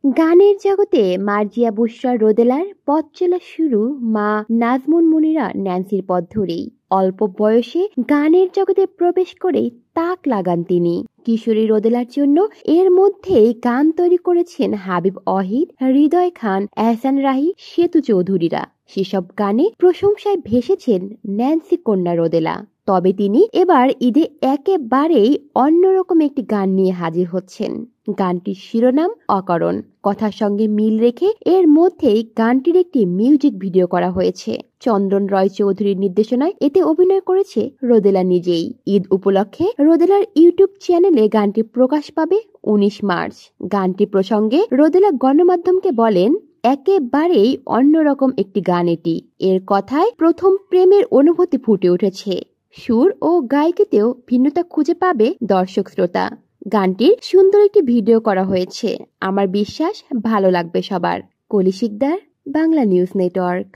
গানের জগতে মার্জিয়া বুশরা রোদেলার পথ চলা শুরু মা নাজমুন মুনিরা ন্যান্সির পথ ধরেই। অল্প বয়সে গানের জগতে প্রবেশ করেই তাক লাগান তিনি। কিশোরী রোদেলার জন্য এর মধ্যেই গান তৈরি করেছেন হাবিব ওয়াহিদ, হৃদয় খান, এহসান রাহি, সেতু চৌধুরীরা। সেসব গানে প্রশংসায় ভেসেছেন ন্যান্সি কন্যা রোদেলা। তবে তিনি এবার ঈদে একেবারেই অন্যরকম একটি গান নিয়ে হাজির হচ্ছেন। গানটির শিরোনাম অকারণ। কথার সঙ্গে মিল রেখে এর মধ্যেই গানটির একটি মিউজিক ভিডিও করা হয়েছে। চন্দন রয় চৌধুরীর নির্দেশনায় এতে অভিনয় করেছে রোদেলা নিজেই। ঈদ উপলক্ষে রোদেলার ইউটিউব চ্যানেলে গানটি প্রকাশ পাবে 19 মার্চ। গানটি প্রসঙ্গে রোদেলা গণমাধ্যমকে বলেন, একেবারেই অন্যরকম একটি গান এটি। এর কথায় প্রথম প্রেমের অনুভূতি ফুটে উঠেছে। সুর ও গায়কিতেও ভিন্নতা খুঁজে পাবে দর্শক শ্রোতা। গানটির সুন্দর একটি ভিডিও করা হয়েছে। আমার বিশ্বাস ভালো লাগবে সবার। কলি শিকদার, বাংলা নিউজ নেটওয়ার্ক।